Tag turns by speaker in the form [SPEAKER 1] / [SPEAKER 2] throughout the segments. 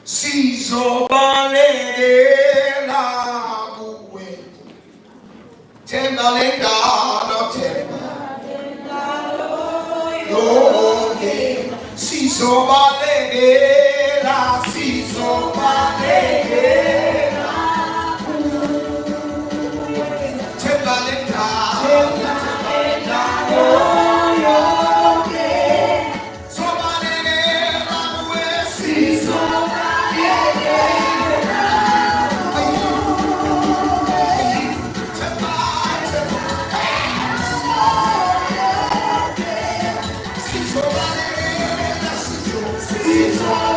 [SPEAKER 1] Sizobalekela kuwe themba lengalo yonke sizobalekela themba lengalo
[SPEAKER 2] He's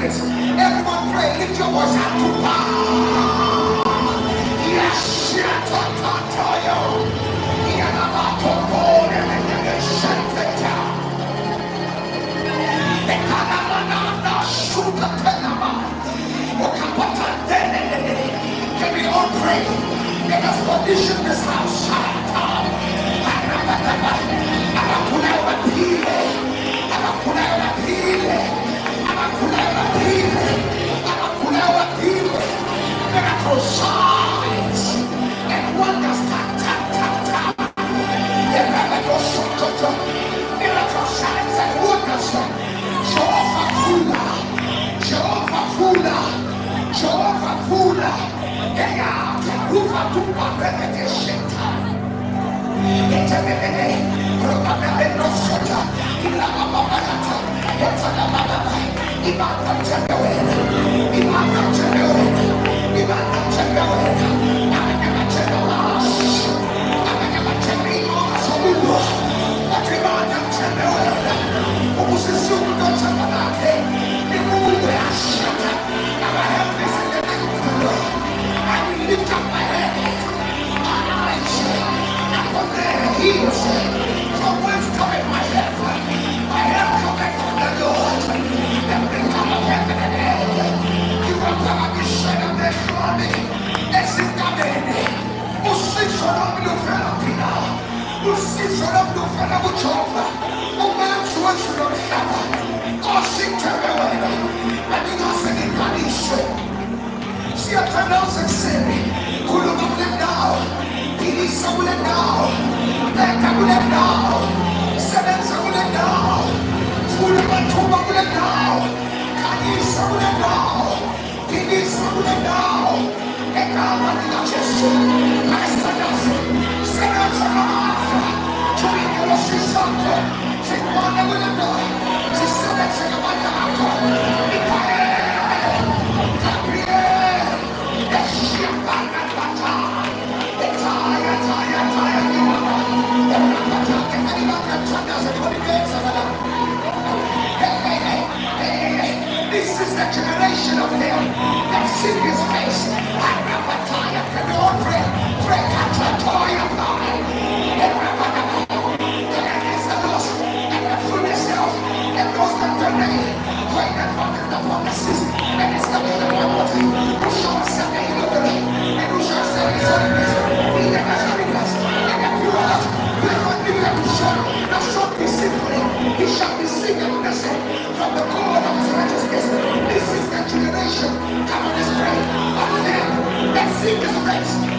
[SPEAKER 1] minutes. Everyone pray. Lift your voice out to power. Yes, can we all pray? Let us position this house. Miracle signs and wonders. Miracle signs and wonders. Jehovah Kula, Jehovah Kula, Jehovah Kula. Rufa tupa repetition. Lift up my head. From whence cometh my help? My help cometh from the Lord. The maker of heaven and earth. You will never be shed of their glory. Exitamente. O senhor do Filipina. O senhor do Fanabuchova. O manso do Shaba. O Sinterewena. And you know, singing Panisha. See a pronounce and say, Kulumablim now. Sabulan now, Kabulan now, Seven Sabulan now, Fulaman Tubabulan now, Kani Sabulan now, Pini Sabulan now, Ekaman Chester, Master Nelson, Seven Samara, Joey Rossi Santo, Chikwana Wilanda, Sister Sagamata, Gabriel, Eshiapana Pata. This is the generation of them that seek his face. Can we all pray? Pray at the toy of God. Is the lost and the fullness of and those that remain. Pray that God in the promises and establish the one who shall set the hill of the way and who shall set his holiness. He that has given us and the pure heart will not be left to show. Not shall be simply. He shall be singing the same from the God of his righteousness. This is the generation. Come on, let's pray. Of them that seek his face.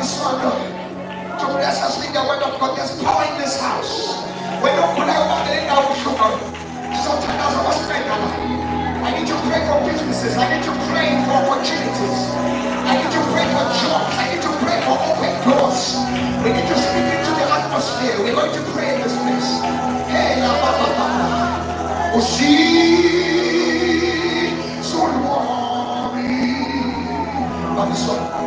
[SPEAKER 1] this one to bless us with the word of God. There's power in this house. We don't put our mouth in our sugar. Sometimes I was praying. I need to pray for businesses. I need to pray for opportunities. I need to pray for jobs. I need to pray for open doors. We need to speak into the atmosphere. We're going to pray in this place. Hey, oh, see, so warm. But this one.